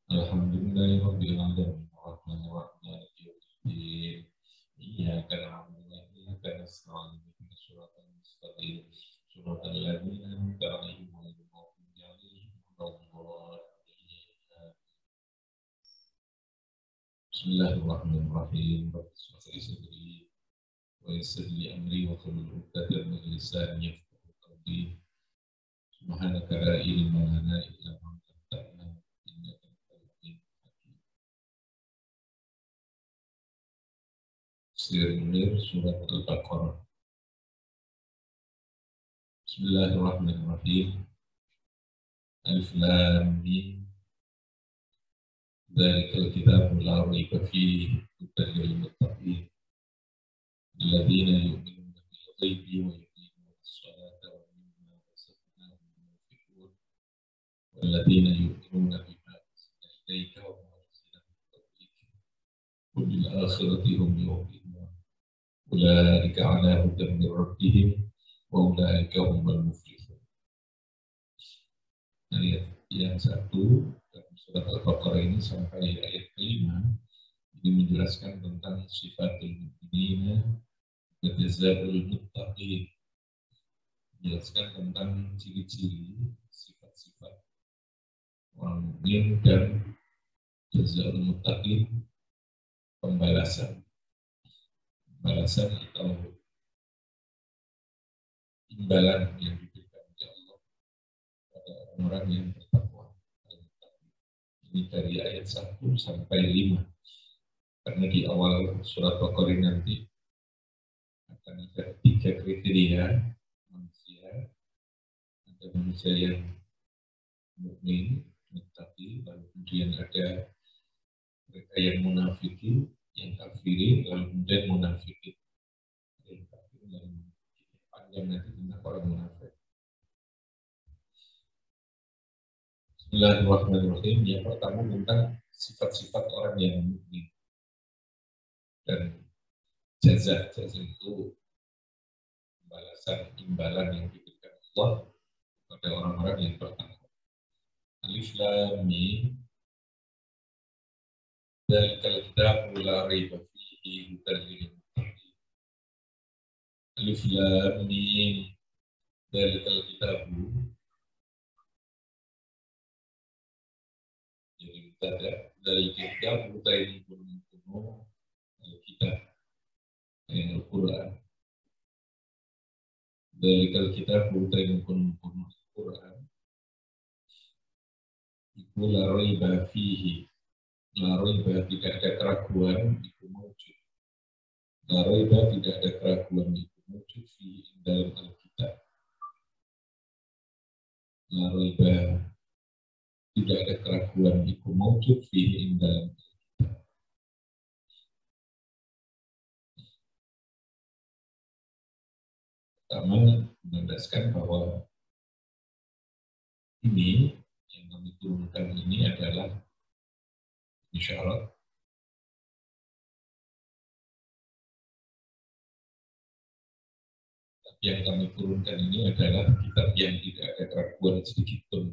Alhamdulillahirabbil alamin arrahmanir rahim maliki yaumiddin iyyaka na'budu wa iyyaka nasta'in ihdinas siratal mustaqim siratal ladzina an'amta 'alaihim ghairil maghdubi 'alaihim waladdallin. Bismillahirrahmanirrahim. Rabbi shrah li sadri wa yassir li amri wa hlul 'uqdatam min lisani yafqahu qawli. Subhanaka la ilma lana illa ma 'allamtana innaka antal alim hakim. Munir surat Al-Baqarah. Bismillahirrahmanirrahim. Alif Lam Mim. Dzalikal kitabu la raiba fihi hudan lil muttaqin alladzina yu'minuna bil ghaibi wa yuqimuna as-salata wa mimma razaqnahum yunfiqun walladzina yu'minuna bima unzila ilayka wa ma unzila min qablika wa bil akhirati hum yuqinun ulaika 'ala hudan min rabbihim wa ulaika humul muflihun. Ayat yang 1 surat Al-Baqarah ini sampai ayat ke-5 ini menjelaskan tentang sifatul mu'minina wa jazaa'ul muttaqin, menjelaskan tentang ciri-ciri sifat-sifat orang mukmin dan jazaa'ul muttaqin, pembalasan atau imbalan yang diberikan oleh Allah pada orang-orang yang bertakwa. Ini dari ayat 1 sampai 5. Karena di awal surat Baqarah nanti akan ada 3 kriteria manusia. Ada manusia yang mukmin, muttaqi, lalu kemudian ada mereka yang munafikin, yang kafirin, lalu kemudian munafikin. Yang kafirin dan panjang nanti tentang orang munafik. Bismillahirrahmanirrahim. Yang pertama tentang sifat-sifat orang yang mukmin dan jaza itu imbalan yang diberikan Allah kepada orang-orang yang bertakwa. Alif Lam Mim. Dzalikal kitabu la raiba fihi hudan lil muttaqin. Alif Lam Mim. Dzalikal kitabu. Jadi kita ada dari kitab ini kuno kitab Al-Quran. Dari kitab ini kuno Al-Quran. Iku la raiba fihi. La raiba tidak ada keraguan itu wujud. La raiba tidak ada keraguan itu wujud fihi dalam Al-Kitab. La raiba tidak ada keraguan itu wujud fihi dalam Al-Kitab. Pertama, menandaskan bahwa ini yang kami turunkan ini adalah isyarat yang kami turunkan ini adalah kitab yang tidak ada keraguan sedikit pun.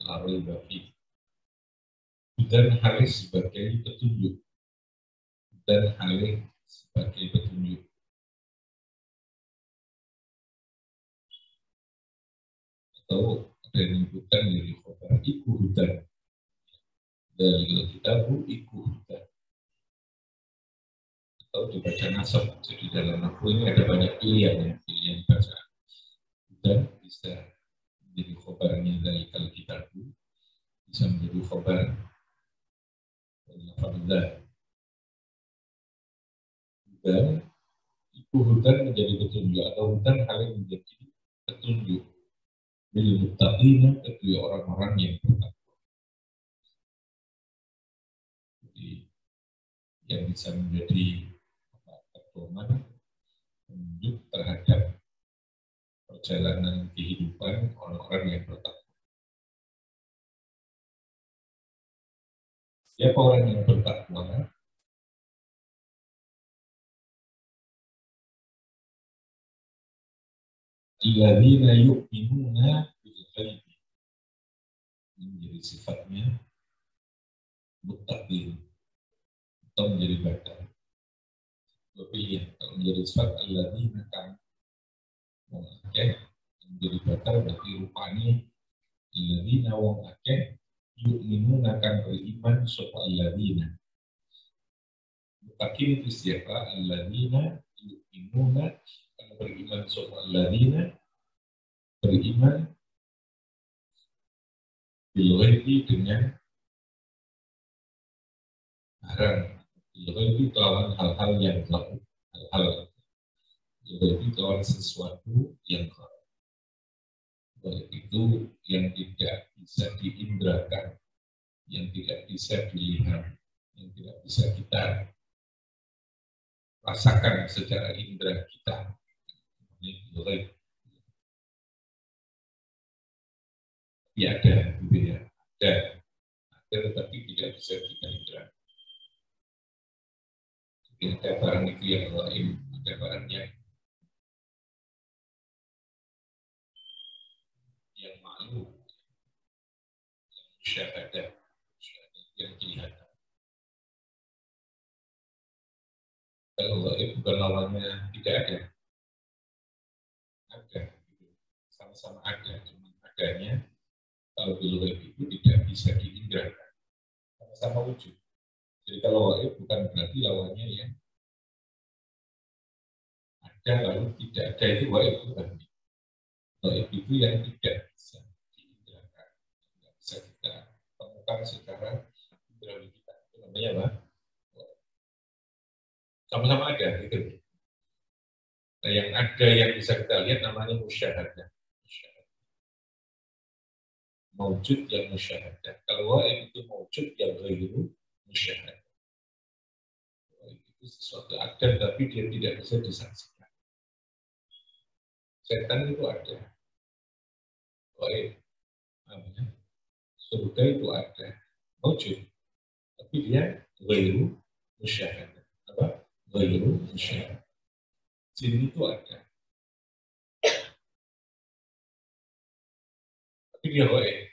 La-raiba bafi. Dan halis sebagai petunjuk. Dan halis sebagai petunjuk. Atau ada yang menyebutkan dari khobar iku hudan. Dari kitabu iku hudan. Atau dibaca nasab. Jadi dalam nahu ini ada banyak pilihan bacaan. Hudan bisa menjadi khobarnya dari kitabu. Bisa menjadi khobar lafadzah. Dan itu hutan menjadi petunjuk atau hutan hal yang menjadi petunjuk bil muttaqina bagi orang-orang yang bertakwa. Jadi yang bisa menjadi pedoman petunjuk terhadap perjalanan kehidupan orang-orang yang bertakwa. Siapa orang yang bertakwa? Alladzina yu'minuna bil ghaibi. Ini menjadi sifatnya muttaqin atau menjadi badal. Dua pilihan. Kalau menjadi sifat alladzina kan wong akeh menjadi badal berarti rupanya alladzina wong akeh yu'minuna kan beriman sapa alladzina. Muttaqin itu siapa? Alladzina yu'minuna kan beriman sapa alladzina, beriman bil ghaibi dengan barang, bil ghaibi lawan hal-hal yang gaib, hal-hal bil ghaibi lawan sesuatu yang gaib, baik itu yang tidak bisa diindrakan, yang tidak bisa dilihat, yang tidak bisa kita rasakan secara indera kita. Ini bil ghaib. Ya ada, gitu ya. Ada tetapi tidak bisa kita indra. Jadi ada barang itu yang lain, ada barang yang malu, yang musyahadah, yang kelihatan. Kalau gaib bukan lawannya tidak ada. Ada, sama-sama ada, cuma adanya kalau bil ghaib itu tidak bisa diindrakan, sama-sama wujud. Jadi kalau gaib bukan berarti lawannya yang ada lalu tidak ada, itu gaib bukan. Gaib itu yang tidak bisa diindrakan, tidak bisa kita temukan secara indrawi kita. Itu namanya apa? Sama-sama ada, gitu. Nah, yang ada yang bisa kita lihat namanya musyahadah. Mawjud yang musyahadah. Kalau gaib itu mawjud yang ghairu musyahadah. Itu sesuatu ada tapi dia tidak bisa disaksikan. Setan itu ada. Gaib. Surga itu ada. Mawjud. Tapi dia ghairu musyahadah. Apa? Ghairu musyahadah. Jin itu ada. Tapi dia gaib.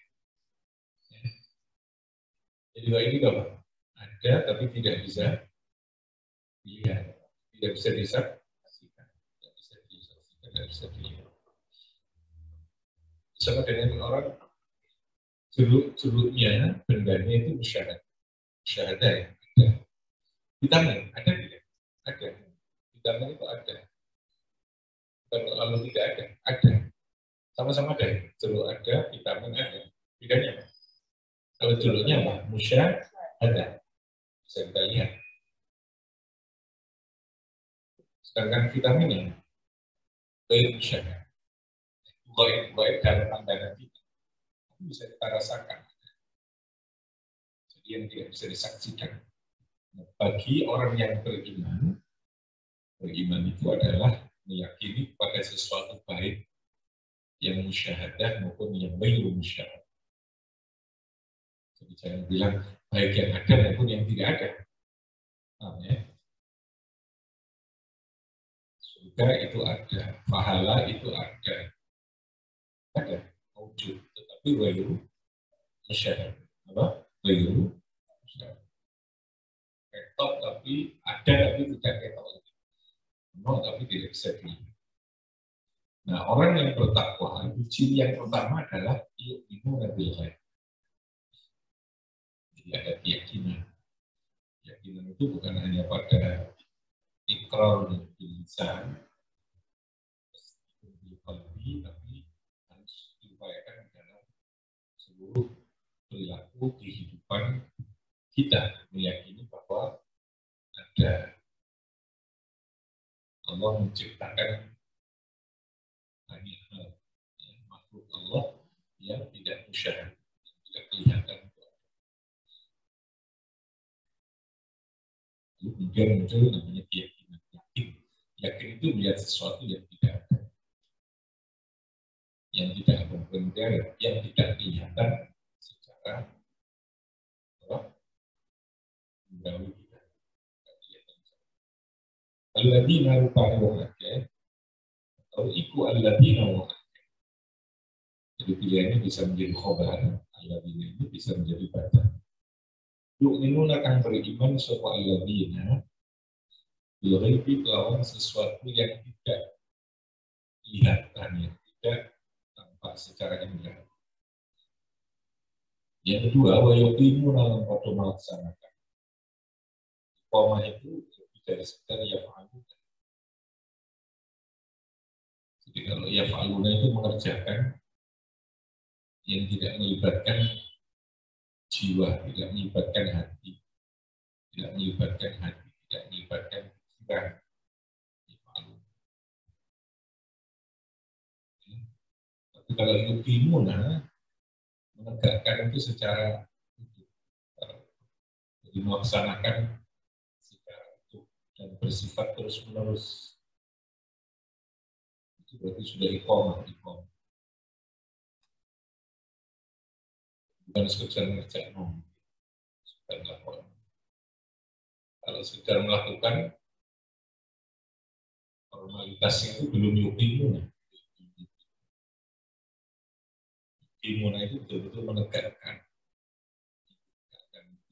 Jadi gaib itu apa? Ada tapi tidak bisa dilihat, tidak bisa disaksikan, tidak bisa disaksikan, tidak bisa dilihat. Sama dengan orang jeruk-jeruknya, bendanya itu musyahadah. Musyahadah ya, ada. Vitamin, ada tidak? Ada. Vitamin itu ada. Kalau tidak ada, ada. Sama-sama ada. Jeruk ada, vitamin ada. Bedanya apa? Kalau jeruknya apa? Musyahadah. Bisa kita lihat. Sedangkan vitaminnya gaib musyahadah. Gaib dalam pandangan kita. Itu bisa kita rasakan. Jadi yang tidak bisa disaksikan. Nah, bagi orang yang beriman itu adalah meyakini pada sesuatu baik yang musyahadah maupun yang ghairu musyahadah. Jadi jangan bilang baik yang ada maupun yang tidak ada. Ya? Surga itu ada, pahala itu ada, wujud, tetapi ghairu musyahadah. Apa? Ghairu musyahadah. Ketok tapi ada tapi tidak ketok. No, tapi tidak bisa dilihat. Nah, orang yang bertakwa itu ciri yang pertama adalah yu'minu bil ghaib. Jadi ada keyakinan. Keyakinan itu bukan hanya pada ikrar bil lisan, bil qalbi, tapi harus diupayakan dalam seluruh perilaku kehidupan kita, meyakini bahwa ada Allah menciptakan banyak hal makhluk Allah yang tidak musyahadah, tidak kelihatan. Kemudian muncul namanya keyakinan. Yakin itu melihat sesuatu yang tidak ada, yang tidak berbentuk, yang tidak kelihatan secara inderawi kita. Alladzina rupanya wong akeh atau iku alladzina wong akeh. Jadi pilihannya bisa menjadi khobar, alladzina ini bisa menjadi badal. yu'minuna kang beriman sapa alladzina bil ghaibi kelawan sesuatu yang tidak kelihatannya, tidak tampak secara indera. Yang kedua, wa yuqimuna lan padha melaksanakan. Iqamah itu lebih dari sekedar yaf'alu. Jadi kalau yaf'aluna itu mengerjakan yang tidak melibatkan jiwa, tidak melibatkan hati, tidak melibatkan pikiran. Tapi kalau yuqimuna menegakkan itu secara utuh, jadi melaksanakan secara utuh dan bersifat terus-menerus. Itu berarti sudah iqamah. Bukan sekedar mengerjakan, sekedar melakukan. Kalau sekedar melakukan, formalitasnya itu belum yuqimuna. Yuqimuna itu betul-betul menegakkan.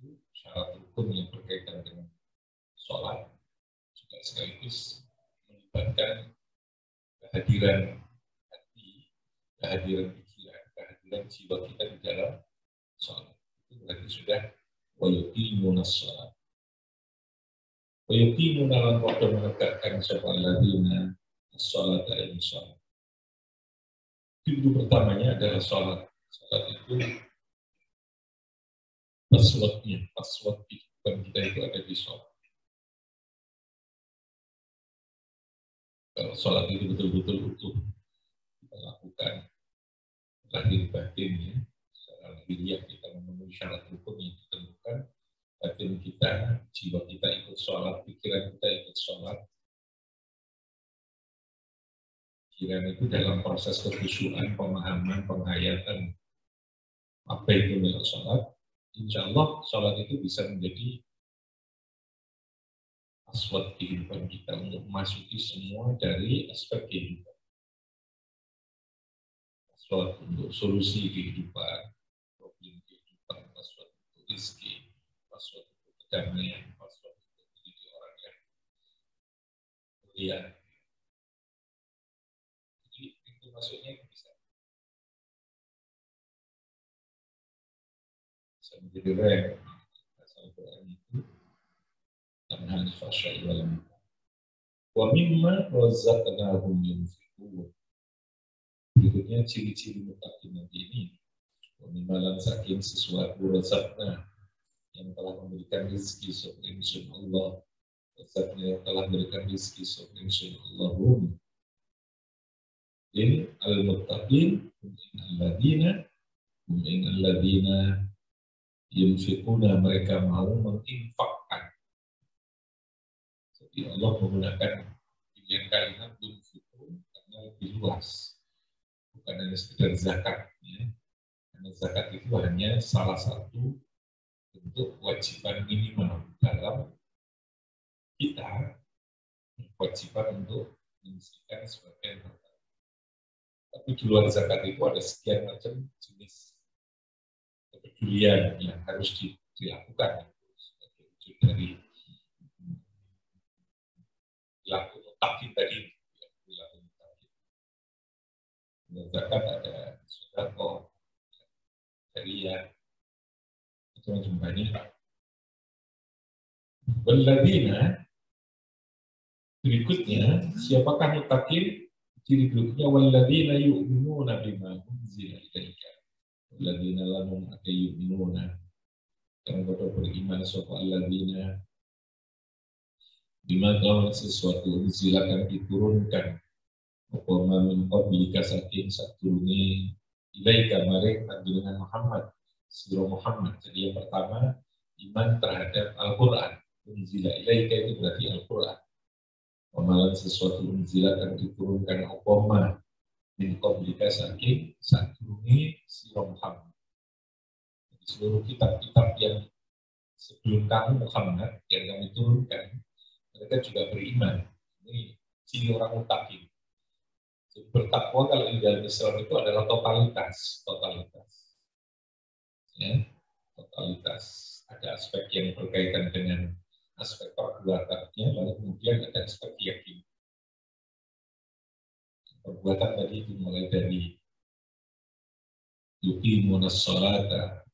Itu syarat hukum yang berkaitan dengan sholat, juga sekaligus melibatkan kehadiran hati, kehadiran pikiran, kehadiran jiwa kita di dalam sholat. Itu berarti sudah wa yuqimuna sholat. Wa yuqimuna lan padha menegakkan sapa alladzina as-sholata ing sholat. Pintu pertamanya adalah sholat. Sholat itu password kehidupan kita itu ada di sholat. Kalau sholat itu betul-betul utuh kita lakukan lahir batinnya, secara lahiriah kita memenuhi syarat hukum yang ditentukan, batin kita, jiwa kita ikut sholat, pikiran kita ikut sholat. Pikiran itu dalam proses kekhusyuan, pemahaman, penghayatan apa itu adalah sholat. Insya Allah sholat itu bisa menjadi password kehidupan kita untuk memasuki semua dari aspek kehidupan. Password untuk solusi kehidupan, problem kehidupan, password untuk rezeki, password untuk kedamaian, password untuk menjadi orang yang mulia. Jadi itu masuknya bisa menjadi rem. Asal Quran itu tanha al-fahsya'i wal munkar. Wa mimma razaqnahum yunfiqun. Berikutnya ciri-ciri muttaqin nanti ini. Menimalan saking sesuatu razaqna yang telah memberikan rezeki seperti insya Allah. Razaqna yang telah memberikan rezeki seperti insya Allah. In al-muttaqin alladzina yunfiquna, mereka mau menginfakkan. Jadi Allah menggunakan pilihan kalimat yunfiqun karena lebih luas. Bukan hanya sekedar zakat, ya. Karena zakat itu hanya salah satu bentuk kewajiban minimal dalam kita, kewajiban untuk menyisihkan sebagian harta. Tapi di luar zakat itu ada sekian macam jenis kepedulian yang harus dilakukan sebagai wujud dari perilaku muttaqin tadi. Zakat ada sedekah, jariah, macam-macam banyak. Walladzina, berikutnya siapakah muttaqin? Ciri berikutnya walladzina yu'minuna bima unzila ilaika. Walladzina lahum yu'minuna, yang pada beriman sapa alladzina bima kelawan sesuatu unzila kan diturunkan apa min qablika saking sadurunge ilaika maring panjenengan Muhammad sira Muhammad. Jadi yang pertama iman terhadap Al-Qur'an. Unzila ilaika itu berarti Al-Qur'an. Pemalan sesuatu unzila kan diturunkan apa min qablika saking sadurunge sira Muhammad. Jadi seluruh kitab-kitab yang sebelum kamu Muhammad yang kami turunkan, mereka juga beriman. Ini ciri orang muttaqin. Bertakwa kalau di dalam Islam itu adalah totalitas, ya, totalitas. ada aspek yang berkaitan dengan aspek perbuatannya, lalu kemudian ada aspek keyakinan. Perbuatan tadi dimulai dari yuqimuna sholata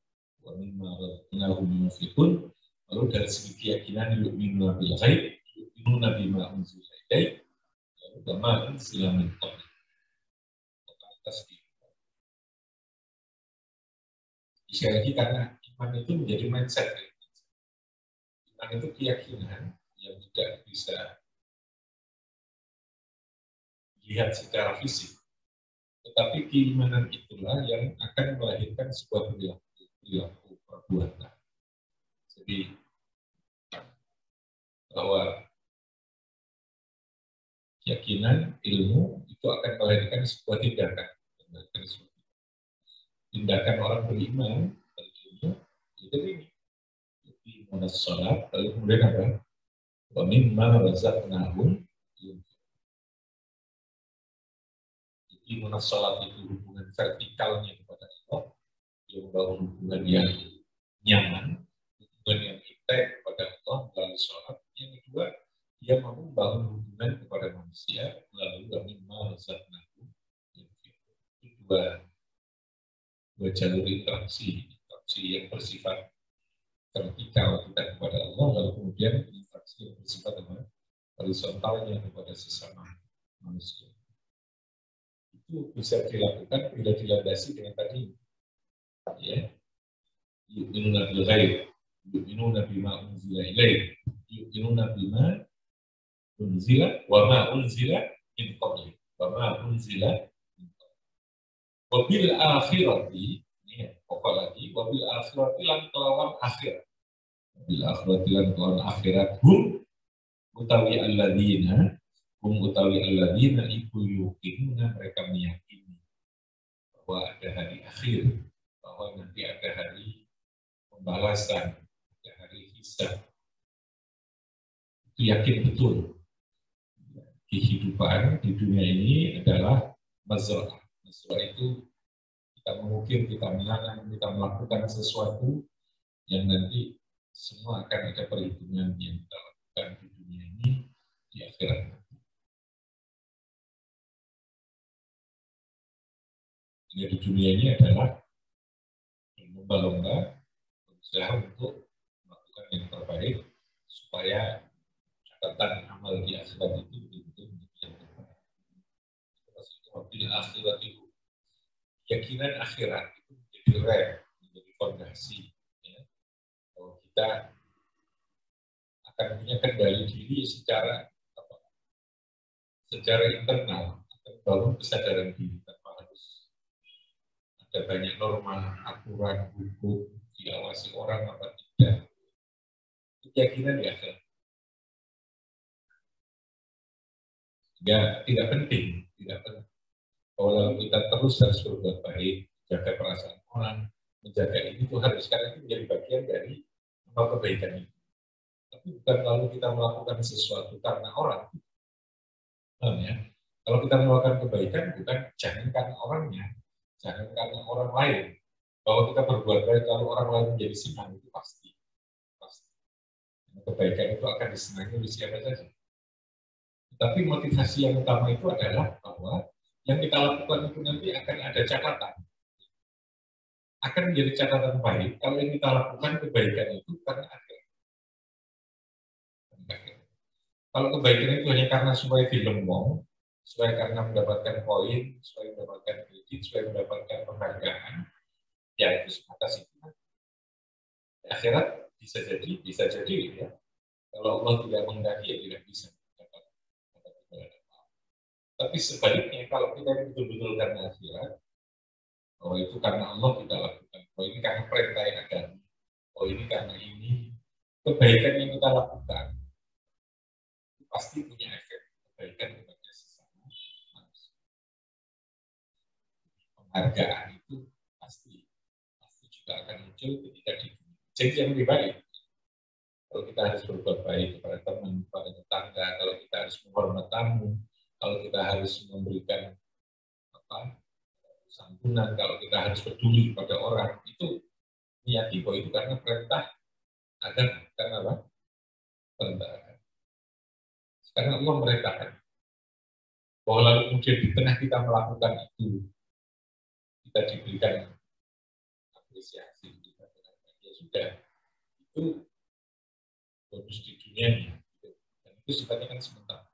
wa mimma razaqnahum yunfiqun, lalu dari segi keyakinan yu'minuna bil ghaib, yu'minuna bima unzila ilaik, lalu bima unzila min qablik. Sekali lagi karena iman itu menjadi mindset. Iman itu keyakinan yang tidak bisa dilihat secara fisik, tetapi keimanan itulah yang akan melahirkan sebuah perilaku perbuatan. Jadi bahwa keyakinan, ilmu itu akan melahirkan sebuah tindakan. Tindakan orang beriman, ilmu, itu ini. Jadi monas sholat, lalu kemudian apa? Wa mimma razaqnahum. Jadi monas sholat itu hubungan vertikalnya kepada Allah, dia membangun hubungan yang nyaman, hubungan yang intim kepada Allah melalui sholat. Yang kedua, dia mau membangun hubungan kepada manusia melalui wa mimma razaqnahum. Itu dua jalur interaksi yang bersifat vertikal kita kepada Allah, lalu kemudian interaksi yang bersifat horizontalnya kepada sesama manusia. Itu bisa dilakukan bila dilandasi dengan tadi, ya, yu'minuna bil ghaib, yu'minuna bima unzila ilaik, yu'minuna bima unzila wa ma unzila min qablik, wa ma unzila wabil akhirati, ini pokok lagi, wabil akhirati lan kelawan akhirat. Wabil akhirati lan kelawan akhirat hum utawi alladzina iku yuqinuna, mereka meyakini bahwa ada hari akhir, bahwa nanti ada hari pembalasan, ada hari hisab. Itu yakin betul. Kehidupan di dunia ini adalah mazra'ah. Setelah itu kita mengukir, kita menanam, kita melakukan sesuatu yang nanti semua akan ada perhitungan yang kita lakukan di dunia ini, di akhirat nanti. Jadi di dunia ini adalah lomba-lomba berusaha untuk melakukan yang terbaik supaya catatan amal di akhirat itu betul-betul menjadi yang terbaik. Bila akhirat itu keyakinan akhirat itu menjadi rem, menjadi fondasi. Ya. Kalau kita akan punya kendali diri secara internal, akan bangun kesadaran diri tanpa harus ada banyak norma, aturan, hukum, diawasi orang apa tidak. Itu keyakinan ya, tidak penting. Kalau kita terus harus berbuat baik, jaga perasaan orang, menjaga ini itu harus, karena itu menjadi bagian dari amal kebaikan itu. Tapi bukan lalu kita melakukan sesuatu karena orang. Ya. Kalau kita melakukan kebaikan, bukan jangan karena orangnya, jangan karena orang lain. Kalau kita berbuat baik lalu orang lain menjadi senang, itu pasti. Kebaikan itu akan disenangi oleh siapa saja. Tapi motivasi yang utama itu adalah bahwa yang kita lakukan itu nanti akan ada catatan. Akan menjadi catatan baik kalau yang kita lakukan kebaikan itu karena akhir. Kalau kebaikan itu hanya karena supaya dilembong, supaya karena mendapatkan poin, supaya mendapatkan kredit, supaya mendapatkan penghargaan, ya itu sebatas itu. Akhirat bisa jadi ya. Kalau Allah tidak menghendaki ya tidak bisa. Tapi sebaliknya kalau kita betul-betul karena akhirat, bahwa itu karena Allah kita lakukan, bahwa ini karena perintah yang ada, bahwa ini karena ini, kebaikan yang kita lakukan itu pasti punya efek kebaikan kepada sesama manusia. Penghargaan itu pasti juga akan muncul ketika di jadi yang lebih baik. Kalau kita harus berbuat baik kepada teman, kepada tetangga, kalau kita harus menghormat tamu, kalau kita harus memberikan santunan, kalau kita harus peduli pada orang, itu niyati bahwa itu karena perintah Akan apa? Perintah agama. Sekarang Allah merintahkan bahwa lalu kemudian di tengah kita melakukan itu, kita diberikan apresiasi, ya sudah, itu bonus di dunia ini. Dan itu sifatnya kan sementara.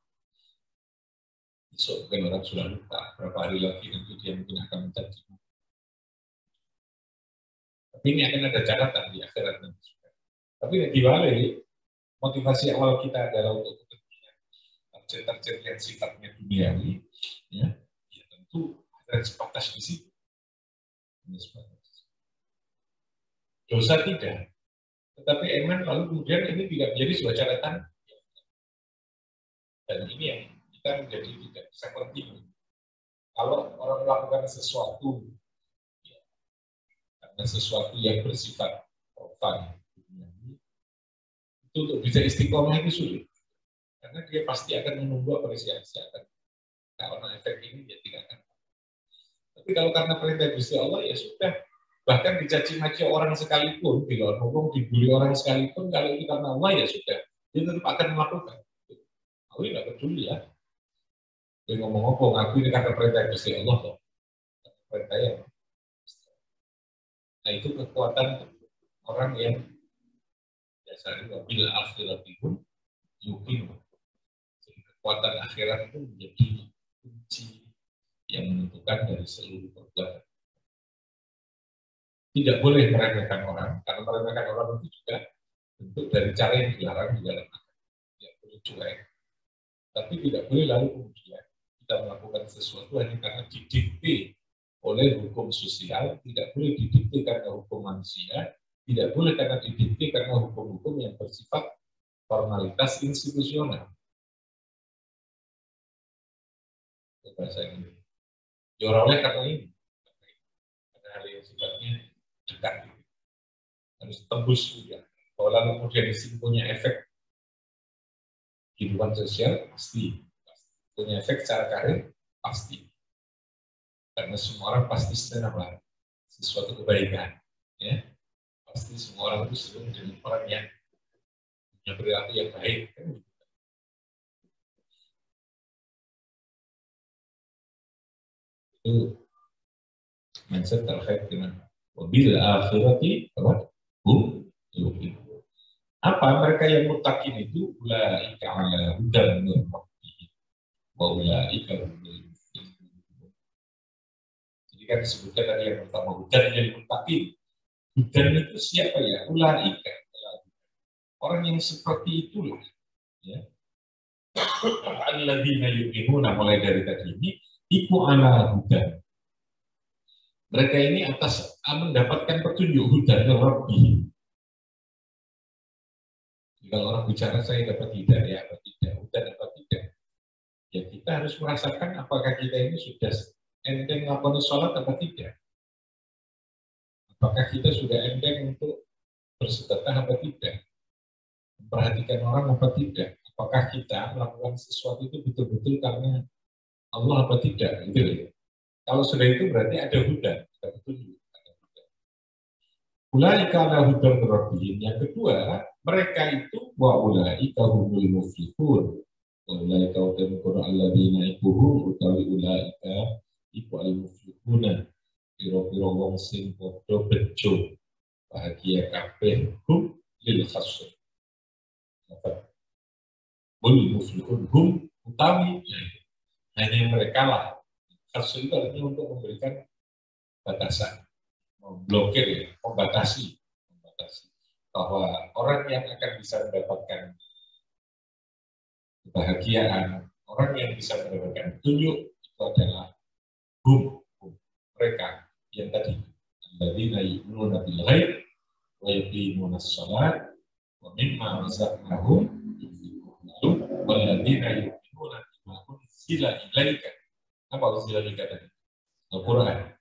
Besok mungkin orang sudah lupa, berapa hari lagi nanti dia mungkin akan mencaci. Tapi ini akan ada catatan di akhirat nanti. Tapi di balik, motivasi awal kita adalah untuk kepentingan target-target yang sifatnya duniawi, ya tentu ada sebatas di situ. Dosa tidak, tetapi iman lalu kemudian ini tidak menjadi sebuah catatan. Dan ini yang kita menjadi tidak bisa mengerti. Kalau orang melakukan sesuatu, ya, karena sesuatu yang bersifat profan, itu untuk bisa istiqomah itu sulit. Karena dia pasti akan menunggu apresiasi. Karena efek ini dia tidak akan. Tapi kalau karena perintah Gusti Allah, ya sudah. Bahkan dicaci maki orang sekalipun, bila ngomong dibully orang sekalipun, kalau itu karena Allah ya sudah, dia tetap akan melakukan. Allah nggak peduli ya. Dia ngomong-ngomong, aku ini karena perintah Gusti Allah loh. Perintah yang. Nah itu kekuatan orang yang biasanya bila akhiratihum yuqin. Kekuatan akhirat itu menjadi kunci yang menentukan dari seluruh perbuatan. Tidak boleh meremehkan orang, karena meremehkan orang itu juga bentuk dari cara yang dilarang di dalam agama. Tidak boleh cuek. Tapi tidak boleh lalu kemudian kita melakukan sesuatu hanya karena didikte oleh hukum sosial, tidak boleh didikte karena hukum manusia, tidak boleh karena didikte karena hukum-hukum yang bersifat formalitas institusional. Bahasa ini. Oleh karena ini, karena hal yang sifatnya dekat, harus tembus juga. Kalau lalu kemudian di sini punya efek kehidupan sosial, pasti. Punya efek secara karir, pasti. Karena semua orang pasti sedang apa? Sesuatu kebaikan. Ya? Pasti semua orang itu selalu menjadi orang yang punya perilaku yang baik. Itu mindset terkait dengan wabil akhirati apa? Apa mereka yang mutakin itu ulaika ala hudan min rabbihim wa ulaika humul muflihun. Jadi kan disebutkan tadi yang pertama hudan yang mutakin. Hudan itu siapa ya? Ulaika. Orang yang seperti itulah. Ya. Alladzina yu'minuna mulai dari tadi ini iku ala hudan. Mereka ini atas mendapatkan petunjuk hudan min rabbihim. Kalau orang bicara saya dapat hidayah atau tidak, hudan atau tidak, ya kita harus merasakan apakah kita ini sudah enteng melakukan sholat atau tidak. Apakah kita sudah enteng untuk bersedekah atau tidak. Memperhatikan orang apa tidak. Apakah kita melakukan sesuatu itu betul-betul karena Allah apa tidak. Gitu ya. Kalau sudah itu berarti ada hudan. Ada petunjuk. Ulaika ala hudan rabbihim. Yang kedua, mereka itu wa ulaika humul muflihun. Wa ulaika utamkun alladzina ikuhum utawi ulaika iku al-muflihuna. Piro-piro wong sing padha bejo bahagia kabeh hum lil khasr. Bul muflihun hum utawi hanya mereka lah. Khasr itu artinya untuk memberikan batasan. Memblokir ya, membatasi bahwa orang yang akan bisa mendapatkan kebahagiaan, orang yang bisa mendapatkan petunjuk itu adalah mereka yang tadi alladzina yu'minuna bil ghaib wa yuqimuna shalat wa mimma razaqnahum yunfiqun walladzina yu'minuna bima unzila ilaika. Apa unzila ilaika tadi? Al-Qur'an.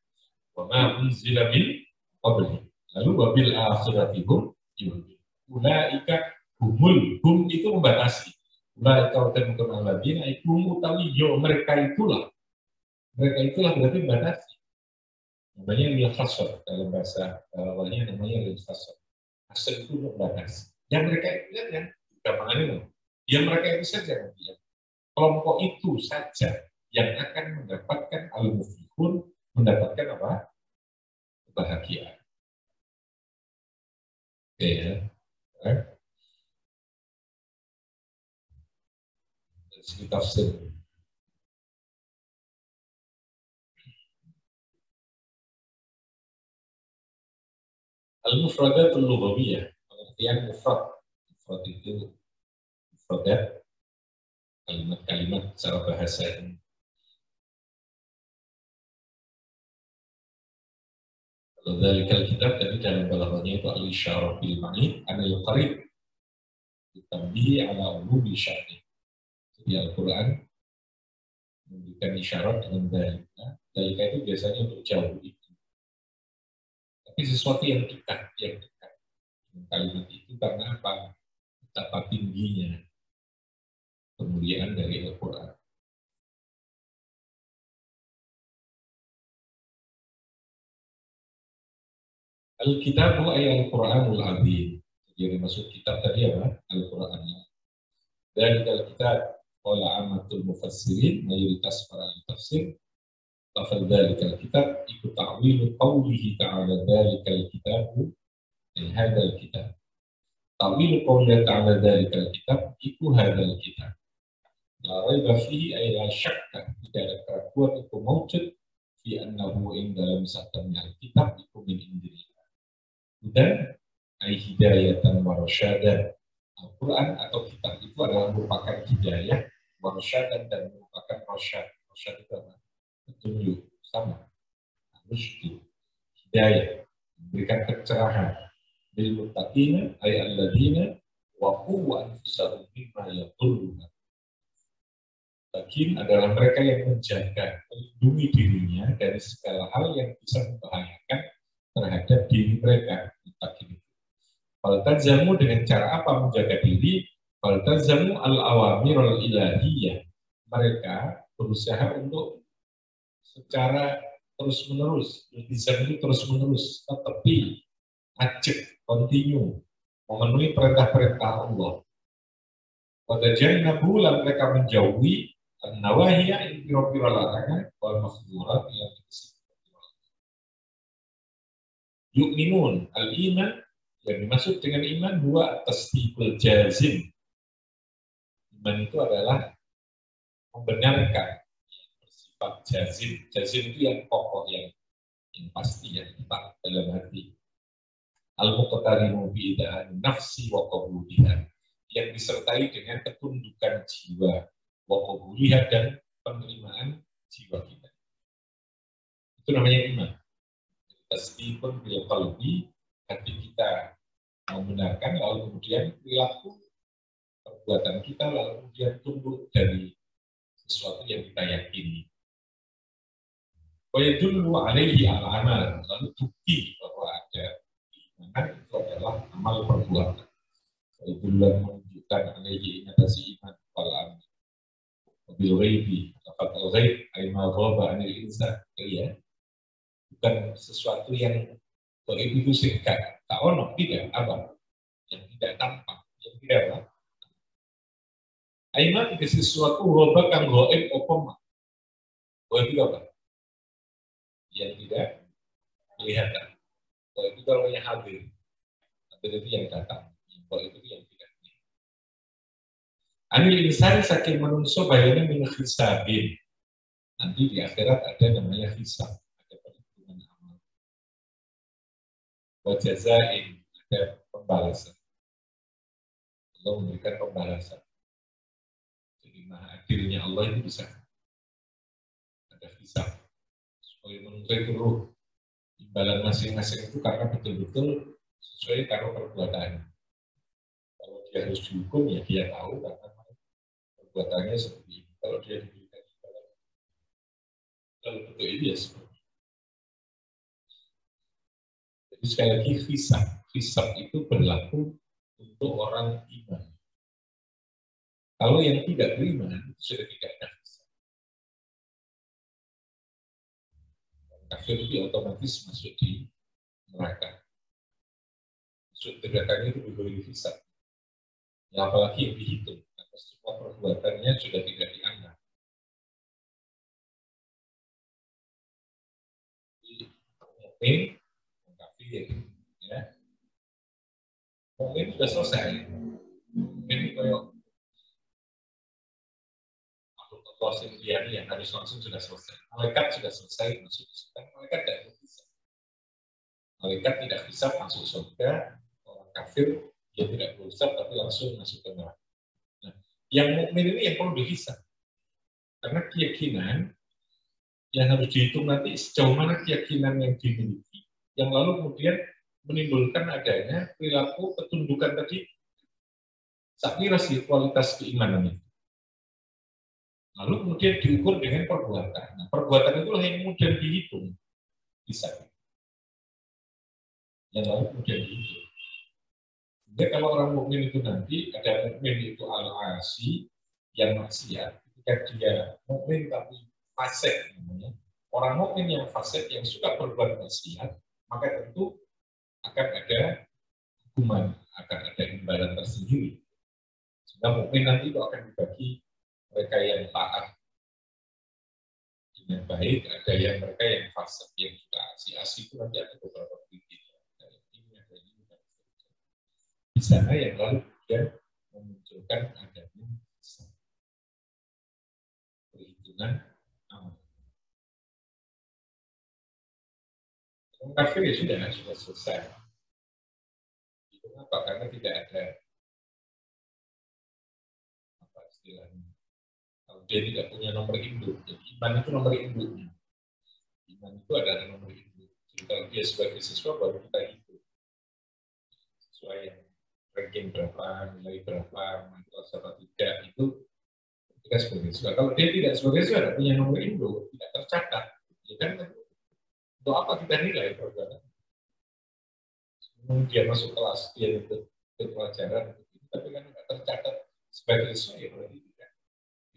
Wa ma unzila min qabli. Lalu wabil akhiratihum yuqinun. Ulaika humul hum itu membatasi. Ulaika utamkun alladzina ikum utawi yo mereka itulah. Mereka itulah berarti membatasi. Namanya lil khasr dalam bahasa awalnya namanya lil khasr. Khasr itu membatasi. Yang mereka itu yang gampangannya loh. Yang mereka itu saja nanti. Kelompok itu saja yang akan mendapatkan al-muflihun, mendapatkan apa? Kebahagiaan. Oke ya. Dari segi tafsir. Al-mufradatul lughawiyah, pengertian mufrad. Mufrad itu mufradat, kalimat-kalimat secara bahasa ini. Kalau dari kitab tadi dalam balaghahnya itu al-isyarah bil ma'id anil qarib ditambihi ala umumi syar'i. Jadi Al-Quran memberikan isyarat dengan dalika. Dalika itu biasanya untuk jauh itu. Tapi sesuatu yang dekat, kalimat itu karena apa? Betapa tingginya kemuliaan dari Al-Quran. Al-Kitabu ay Al-Quranul Azim. Jadi maksud kitab tadi apa? Al-Quran. Dan Al-Kitab qala amatul mufassirin, mayoritas para tafsir, lafaz dalikal kitab ikut ta'wilu qawlihi ta'ala dalikal kitabu dan hadal kitab. Ta'wilu qawlihi ta'ala dalikal kitab itu hadal kitab. La raiba fihi ay la syakka, tidak ada keraguan itu mawjud fi annahu in dalam sa'atnya kitab itu min indillah. Dan ay hidayatan wa rasyadan. Al-Quran atau kitab itu adalah merupakan hidayah, wa rasyadan, dan merupakan rasyad. Rasyad itu apa? Petunjuk, sama. Rusydi, hidayah, memberikan pencerahan. Bil muttaqina ay alladzina waqu anfusahum mimma yadhurruna. Bagian adalah mereka yang menjaga, melindungi dirinya dari segala hal yang bisa membahayakan terhadap diri mereka. Faltazamu dengan cara apa menjaga diri? Faltazamu al-awamirul ilahiyah. Mereka berusaha untuk secara terus-menerus, iltizam itu terus-menerus, tetapi ajak, continue, memenuhi perintah-perintah Allah. Pada jannabu mereka menjauhi an-nawahiyah yang pira-pira larangan wal makhdurat yang yu'minun al-iman, yang dimaksud dengan iman dua tasdiqul jazim. Iman itu adalah membenarkan bersifat jazim. Jazim itu yang kokoh, yang pasti, yang tetap dalam hati. Al-muqtarimu bi'idhan nafsi wa qabuliha, yang disertai dengan ketundukan jiwa, wa qabuliha, dan penerimaan jiwa kita. Itu namanya iman. Tasdiqun bil qalbi, hati kita membenarkan, lalu kemudian perilaku perbuatan kita lalu kemudian tumbuh dari sesuatu yang kita yakini. Wa yadullu alaihi al-amal, lalu bukti bahwa ada iman itu adalah amal perbuatan. Wa yadullu menunjukkan alaihi ingatasi iman wal amal. Bil ghaibi, lafaz al-ghaib ay ma ghaba anil insan, ya. Bukan sesuatu yang gaib itu singkat, tak ono, tidak apa, yang tidak tampak, yang tidak apa. Aiman ke sesuatu roba kang goib opoma. Goib itu apa? Yang tidak kelihatan. Goib itu kalau yang hadir. Hadir itu yang datang. Goib itu yang tidak kelihatan. Anil insan saking menungso bayarnya min hisabin. Nanti di akhirat ada namanya hisab. Ada perhitungan amal. Wajazain, ada pembalasan. Allah memberikan pembalasan. Jadi maha adilnya Allah itu bisa ada hisab. Supaya manusia itu ruh. Imbalan masing-masing itu karena betul-betul sesuai karo perbuatannya. Kalau dia harus dihukum, ya dia tahu karena perbuatannya seperti ini. Kalau dia diberikan imbalan, kalau betul ini ya seperti ini. Jadi sekali lagi hisab. Hisab itu berlaku untuk orang iman. Kalau yang tidak beriman, itu sudah tidak ada hisab. Kafir itu otomatis masuk di neraka. Masuk nerakanya itu diberi hisab. Ya, apalagi yang dihitung, atau semua perbuatannya sudah tidak dianggap. Mukmin, kafir, ya. Mukmin sudah selesai. Mukmin itu kayak Allah sendiri yang harus langsung sudah selesai. Malaikat sudah selesai masuk surga. Malaikat tidak bisa. Malaikat tidak bisa masuk surga. Orang kafir dia tidak berusaha tapi langsung masuk ke neraka. Nah, yang mukmin ini yang perlu dihisab. Karena keyakinan yang harus dihitung nanti sejauh mana keyakinan yang dimiliki, yang lalu kemudian menimbulkan adanya perilaku ketundukan tadi. Saat ini rasih kualitas keimanan itu. Lalu kemudian diukur dengan perbuatan. Nah, perbuatan itulah yang kemudian dihitung. Bisa. Yang lalu kemudian dihitung. Jadi kalau orang mukmin itu nanti, ada mukmin itu al-asi, yang maksiat. Ketika dia mukmin tapi fasik namanya. Orang mukmin yang fasik, yang suka berbuat maksiat, maka tentu akan ada hukuman, akan ada imbalan tersendiri. Sehingga mukmin nanti itu akan dibagi mereka yang taat dengan baik, ada yang mereka yang fasik, yang suka asi-asi itu nanti ada beberapa titik. Ada ini, ada ini, dan seterusnya. Di sana yang lalu kemudian memunculkan adanya perhitungan amal. Orang kafir ya sudah selesai. Itu apa? Karena tidak ada apa istilahnya. Kalau dia tidak punya nomor induk, jadi iman itu nomor induknya. Iman itu adalah nomor induk. Jadi kalau dia sebagai siswa baru kita hitung sesuai yang ranking berapa, nilai berapa, mantul atau tidak itu kita sebagai siswa. Kalau dia tidak sebagai siswa, tidak punya nomor induk, tidak tercatat, ya kan? Untuk apa kita nilai perbuatan? Dia masuk kelas, dia ikut pelajaran, tapi kan tidak tercatat sebagai siswa, ya berarti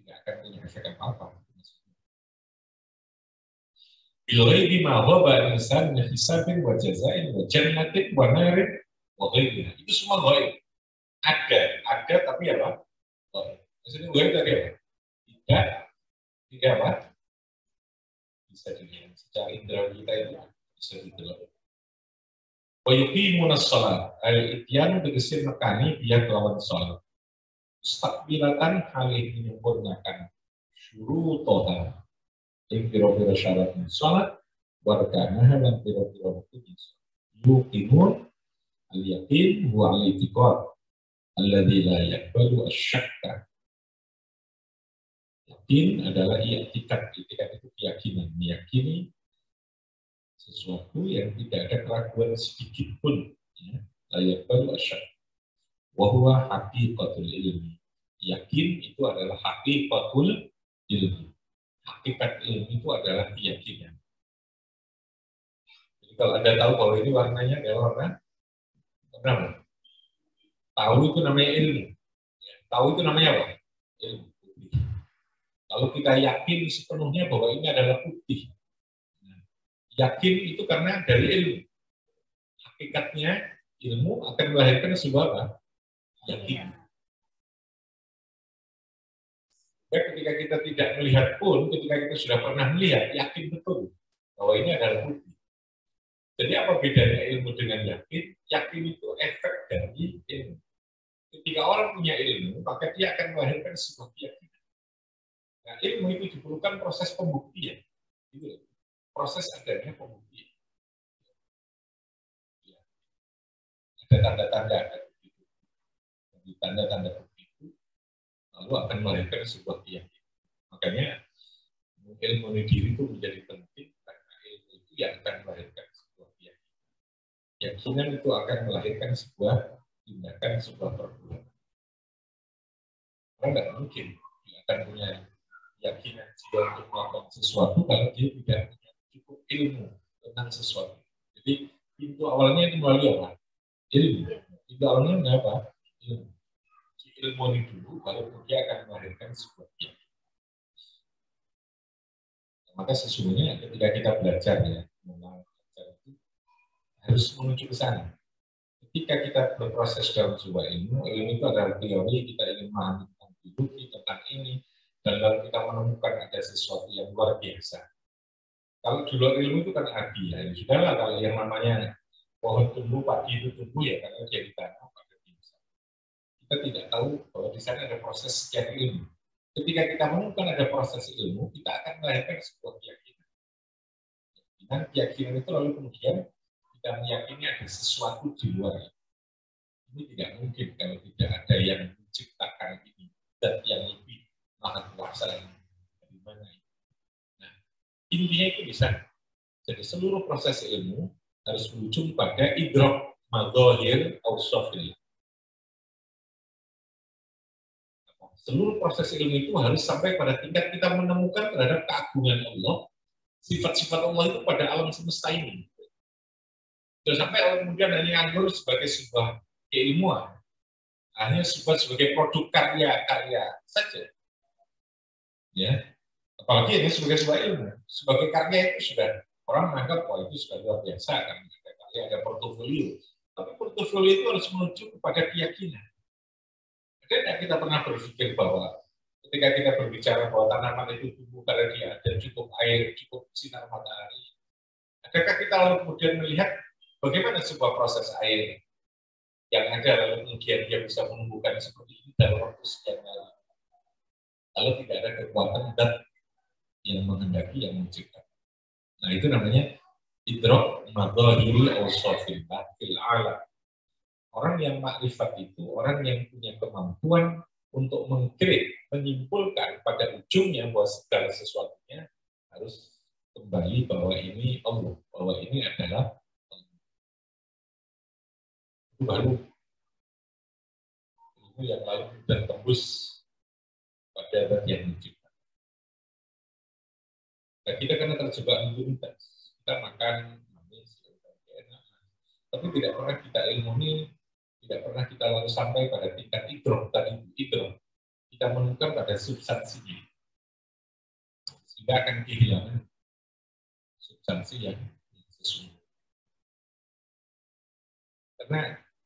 tidak akan punya efek apa-apa. Bilghairi ma ghaba al-insan min hisabin wa jazain wa jannatin wa narin wa ghairiha. Itu semua ghaib. Ada tapi apa? Ghaib. Maksudnya ghaib tadi apa? Tidak apa? Bisa dilihat secara indera kita itu bisa dilihat. Wa yuqimuna shalah. Al-ityanu tegese nekani dia kelawan salat. Mustakbilatan halih menyempurnakan syurutoha yang pira-pira syaratnya salat warkanaha dan pira-pira hukumnya yuqimun al-yaqin wa al-i'tiqad alladzi la yaqbalu asy-syakka. Yakin adalah i'tiqad. I'tiqad itu keyakinan, meyakini sesuatu yang tidak ada keraguan sedikit pun, ya. La yaqbalu asy-syakka wa huwa haqiqatul ilmi. Yakin itu adalah haqiqatul ilmi. Hakikat ilmu itu adalah keyakinan. Jadi kalau Anda tahu bahwa ini warnanya adalah warna apa? Tahu itu namanya ilmu. Tahu itu namanya apa? Ilmu. Kalau kita yakin sepenuhnya bahwa ini adalah putih. Yakin itu karena dari ilmu. Hakikatnya ilmu akan melahirkan sebuah apa? Yakin. Ketika kita tidak melihat pun, ketika kita sudah pernah melihat, yakin betul bahwa ini adalah putih. Jadi apa bedanya ilmu dengan yakin? Yakin itu efek dari ilmu. Ketika orang punya ilmu, maka dia akan melahirkan sebuah keyakinan. Nah, ilmu itu diperlukan proses pembuktian. Itu proses adanya pembuktian. Ya. Ada tanda-tanda ada begitu. Jadi tanda-tanda begitu lalu akan melahirkan sebuah keyakinan. Makanya ilmu diri itu menjadi penting karena ilmu itu yang akan melahirkan sebuah keyakinan. Keyakinan itu akan melahirkan sebuah tindakan, sebuah perbuatan. Karena tidak mungkin dia akan punya keyakinan jika untuk melakukan sesuatu kalau dia tidak punya cukup ilmu tentang sesuatu. Jadi pintu awalnya itu melalui apa? Ilmu. Pintu awalnya apa? Ilmu. Ilmu ini dulu, baru dia akan melahirkan sebuah keyakinan. Maka sesungguhnya ketika kita belajar ya, memang belajar itu harus menuju ke sana. Ketika kita berproses dalam sebuah ilmu, ilmu itu adalah teori, kita ingin memahami tentang biologi, tentang ini, dan lalu kita menemukan ada sesuatu yang luar biasa. Kalau di luar ilmu itu kan hadiah, ya sudahlah kalau yang namanya pohon tumbuh, padi itu tumbuh ya karena dia ditanam pada biasa. Kita tidak tahu bahwa di sana ada proses sekian ilmu. Ketika kita menemukan ada proses ilmu, kita akan melahirkan sebuah keyakinan. Dan keyakinan itu lalu kemudian kita meyakini ada sesuatu di luar itu. Ini tidak mungkin kalau tidak ada yang menciptakan ini dan yang lebih maha kuasa ini. Dari mana ini? Nah, intinya itu bisa. Jadi seluruh proses ilmu harus berujung pada idrok madhahir ausofillah. Seluruh proses ilmu itu harus sampai pada tingkat kita menemukan terhadap keagungan Allah, sifat-sifat Allah itu pada alam semesta ini. Jangan sampai kemudian hanya nganggur sebagai sebuah keilmuan, hanya sebagai produk karya-karya saja. Ya, apalagi ini sebagai sebuah ilmu, sebagai karya itu sudah orang menganggap bahwa itu sudah luar biasa kan, ada karya, ada portofolio. Tapi portofolio itu harus menuju kepada keyakinan. Ada kita pernah berpikir bahwa ketika kita berbicara bahwa tanaman itu tumbuh karena dia ada cukup air, cukup sinar matahari, adakah kita lalu kemudian melihat bagaimana sebuah proses air yang ada lalu kemudian dia bisa menumbuhkan seperti ini dalam waktu sekian lama? Kalau tidak ada kekuatan dan yang menghendaki, yang menciptakan. Nah itu namanya idrok madhahiri awsafillah fil alam. Orang yang makrifat itu orang yang punya kemampuan untuk mengkrit, menyimpulkan pada ujungnya bahwa segala sesuatunya harus kembali bahwa ini Allah, bahwa ini adalah Allah. Itu baru ilmu yang lalu dan tembus pada zat yang mencipta. Nah, kita karena terjebak rutinitas, kita makan, manis, enak, tapi tidak pernah kita ilmuni, tidak pernah kita lalu sampai pada tingkat idrok tadi, idrok. Kita menemukan pada substansinya, sehingga akan kehilangan substansi yang sesungguhnya. Karena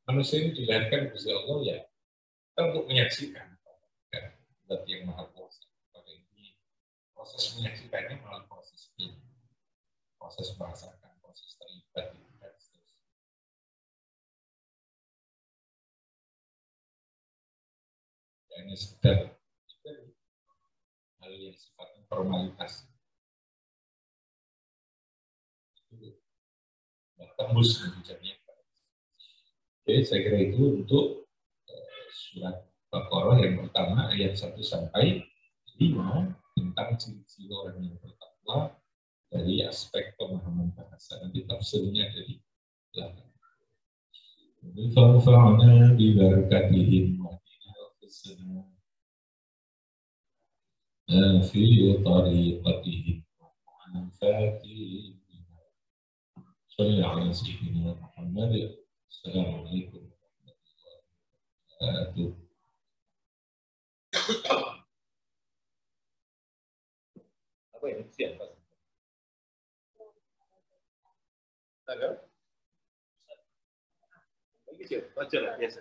manusia ini dilahirkan oleh Allah ya, kita untuk menyaksikan zat yang maha kuasa. Pada ini proses menyaksikannya melalui proses ini, proses merasakan, proses terlibat dan seterusnya. Dan ini sekedar hal yang sifatnya formalitas. Itu tembus menjadinya. Oke, saya kira itu untuk surat Baqarah yang pertama ayat 1 sampai 5 tentang ciri-ciri orang yang bertakwa dari aspek pemahaman bahasa. Nanti tafsirnya dari belakang. Fanfa'na bi barakatihim wa husna fi tariqatihim wa manfaatihim. Salli ala sayyidina Muhammad. Assalamualaikum warahmatullahi wabarakatuh. Apa ini? Siapa? Ada? Baca lah biasa.